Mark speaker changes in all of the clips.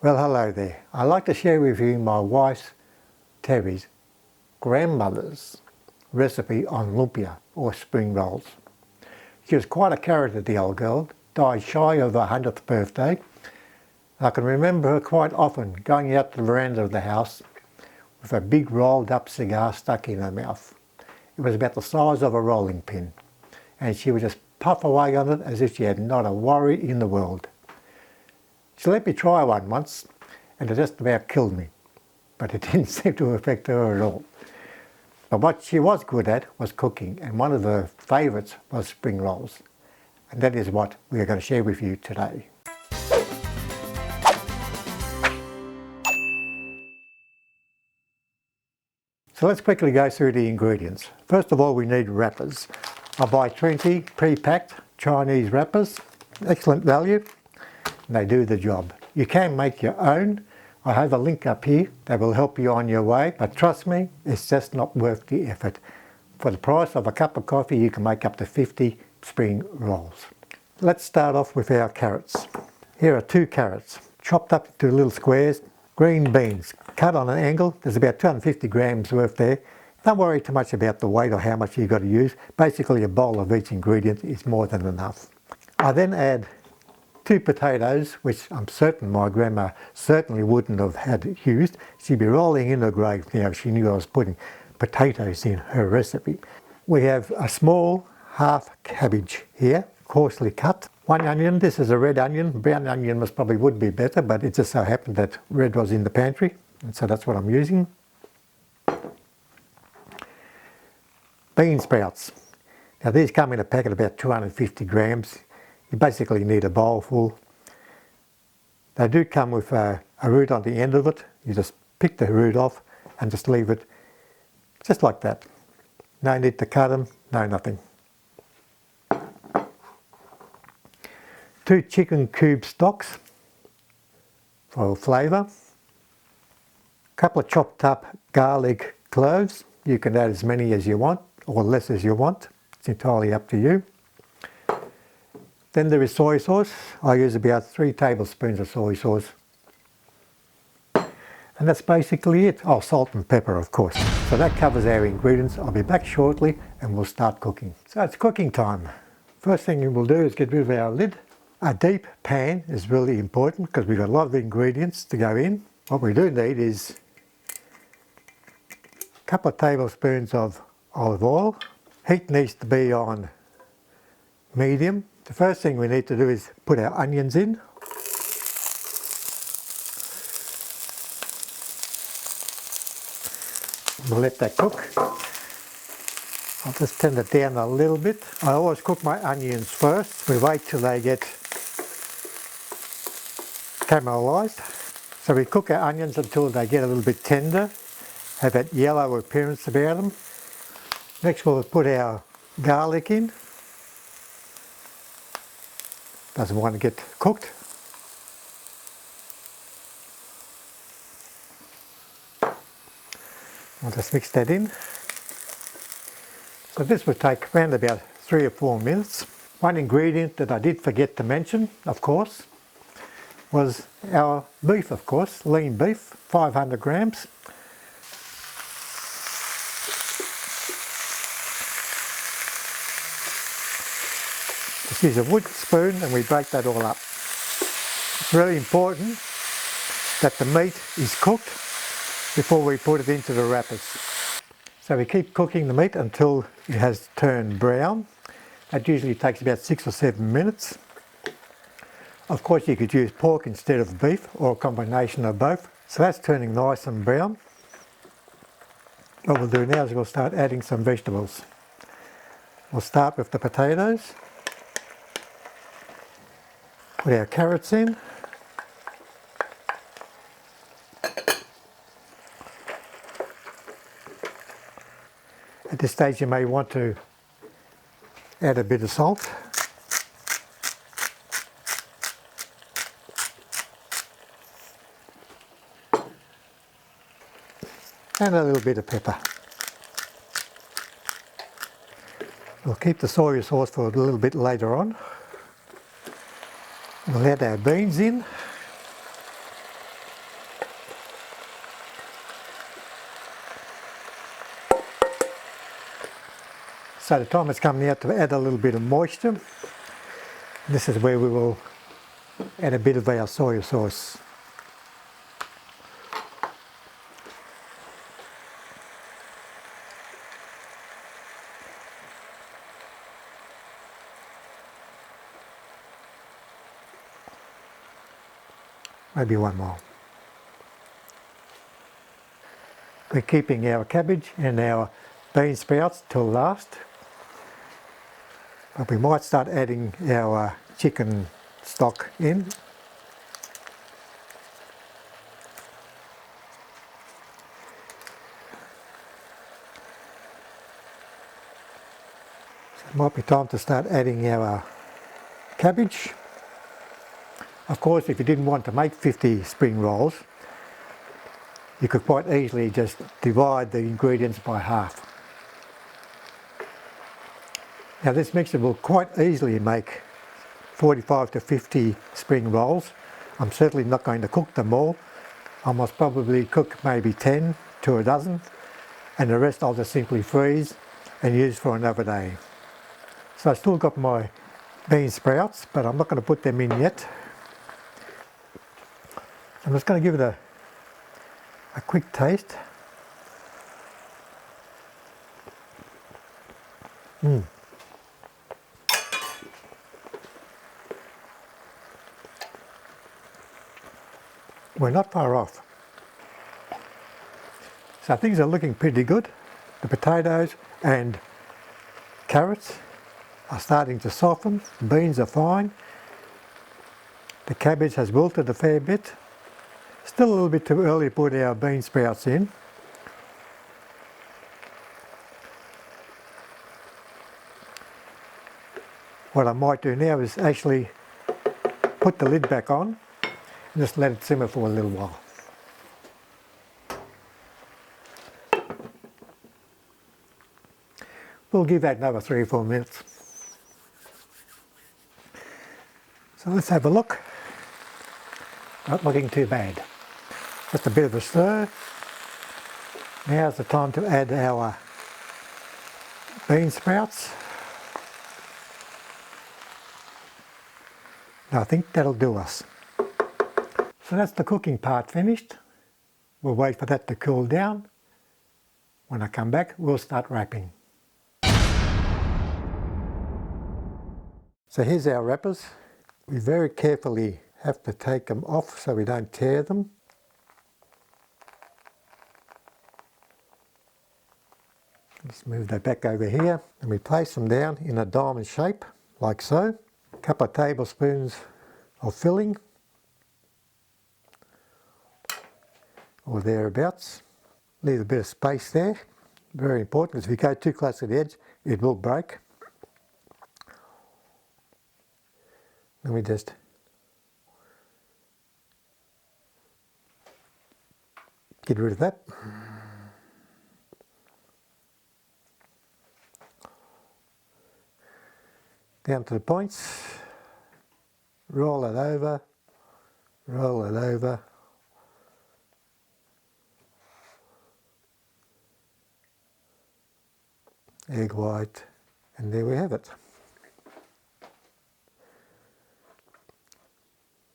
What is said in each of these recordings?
Speaker 1: Well, hello there. I'd like to share with you my wife Terry's grandmother's recipe on lumpia or spring rolls. She was quite a character, the old girl, died shy of her 100th birthday. I can remember her quite often going out to the veranda of the house with a big rolled up cigar stuck in her mouth. It was about the size of a rolling pin, and she would just puff away on it as if she had not a worry in the world. She let me try one once, and it just about killed me, but it didn't seem to affect her at all. But what she was good at was cooking, and one of her favourites was spring rolls. And that is what we are going to share with you today. So let's quickly go through the ingredients. First of all, we need wrappers. I buy 20 pre-packed Chinese wrappers, excellent value, and they do the job. You can make your own. I have a link up here that will help you on your way, but trust me, it's just not worth the effort. For the price of a cup of coffee, you can make up to 50 spring rolls. Let's start off with our carrots. Here are 2 carrots, chopped up into little squares. Green beans, cut on an angle. There's about 250 grams worth there. Don't worry too much about the weight or how much you've got to use. Basically a bowl of each ingredient is more than enough. I then add 2 potatoes, which I'm certain my grandma certainly wouldn't have had used. She'd be rolling in her grave now if she knew I was putting potatoes in her recipe. We have a small half cabbage here, coarsely cut. 1 onion, this is a red onion. Brown onion would be better, but it just so happened that red was in the pantry, and so that's what I'm using. Bean sprouts. Now these come in a packet about 250 grams. You basically need a bowl full. They do come with a root on the end of it. You just pick the root off and just leave it just like that. No need to cut them, no nothing. 2 chicken cube stocks for flavour. A couple of chopped up garlic cloves. You can add as many as you want or less as you want. It's entirely up to you. Then there is soy sauce. I use about 3 tablespoons of soy sauce. And that's basically it. Oh, salt and pepper, of course. So that covers our ingredients. I'll be back shortly and we'll start cooking. So it's cooking time. First thing we'll do is get rid of our lid. A deep pan is really important because we've got a lot of ingredients to go in. What we do need is a couple of tablespoons of olive oil. Heat needs to be on medium. The first thing we need to do is put our onions in. We'll let that cook. I'll just turn it down a little bit. I always cook my onions first. We wait till they get caramelised. So we cook our onions until they get a little bit tender, have that yellow appearance about them. Next we'll put our garlic in. Doesn't want to get cooked. I'll just mix that in. So this would take around about 3 or 4 minutes. One ingredient that I did forget to mention, of course, was our beef, of course, lean beef, 500 grams. Just use a wood spoon and we break that all up. It's really important that the meat is cooked before we put it into the wrappers. So we keep cooking the meat until it has turned brown. That usually takes about 6 or 7 minutes. Of course you could use pork instead of beef or a combination of both. So that's turning nice and brown. What we'll do now is we'll start adding some vegetables. We'll start with the potatoes. Put our carrots in. At this stage you may want to add a bit of salt. And a little bit of pepper. We'll keep the soy sauce for a little bit later on. We'll add our beans in. So the time is coming out to add a little bit of moisture. This is where we will add a bit of our soy sauce. Maybe one more. We're keeping our cabbage and our bean sprouts till last. But we might start adding our chicken stock in. So it might be time to start adding our cabbage. Of course, if you didn't want to make 50 spring rolls, you could quite easily just divide the ingredients by half. Now this mixture will quite easily make 45 to 50 spring rolls. I'm certainly not going to cook them all. I must probably cook maybe 10 to a dozen, and the rest I'll just simply freeze and use for another day. So I've still got my bean sprouts, but I'm not going to put them in yet. I'm just going to give it a quick taste. We're not far off. So things are looking pretty good. The potatoes and carrots are starting to soften. Beans are fine. The cabbage has wilted a fair bit. Still a little bit too early to put our bean sprouts in. What I might do now is actually put the lid back on and just let it simmer for a little while. We'll give that another 3 or 4 minutes. So let's have a look. Not looking too bad. Just a bit of a stir. Now's the time to add our bean sprouts. I think that'll do us. So that's the cooking part finished. We'll wait for that to cool down. When I come back, we'll start wrapping. So here's our wrappers. We very carefully have to take them off so we don't tear them. Let's move that back over here, and we place them down in a diamond shape, like so. A couple of tablespoons of filling, or thereabouts. Leave a bit of space there, very important, because if you go too close to the edge, it will break. Then we just get rid of that. Down to the points, roll it over, egg white, and there we have it.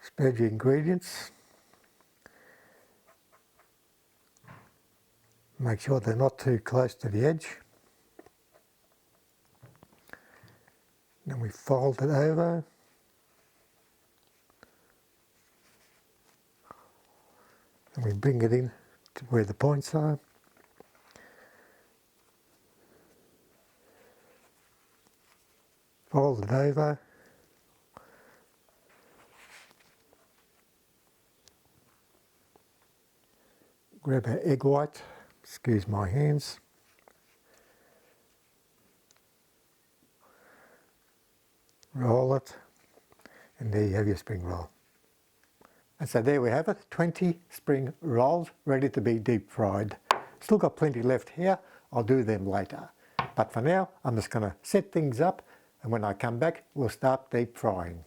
Speaker 1: Spread your ingredients. Make sure they're not too close to the edge. Then we fold it over. And we bring it in to where the points are. Fold it over. Grab our egg white, excuse my hands. Roll it, and there you have your spring roll. And so there we have it, 20 spring rolls ready to be deep fried. Still got plenty left here, I'll do them later. But for now, I'm just going to set things up, and when I come back, we'll start deep frying.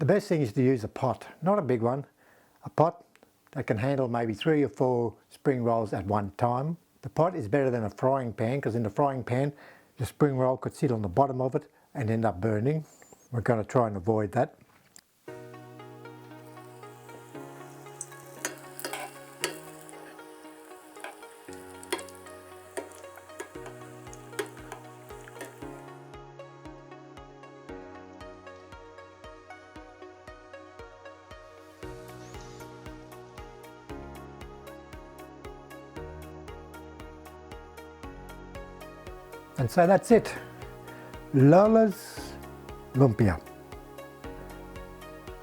Speaker 1: The best thing is to use a pot, not a big one, a pot that can handle maybe 3 or 4 spring rolls at one time. The pot is better than a frying pan because in the frying pan the spring roll could sit on the bottom of it and end up burning. We're going to try and avoid that. And so that's it. Lola's Lumpia.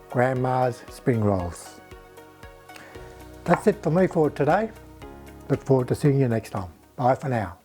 Speaker 1: Grandma's spring rolls. That's it for me for today. Look forward to seeing you next time. Bye for now.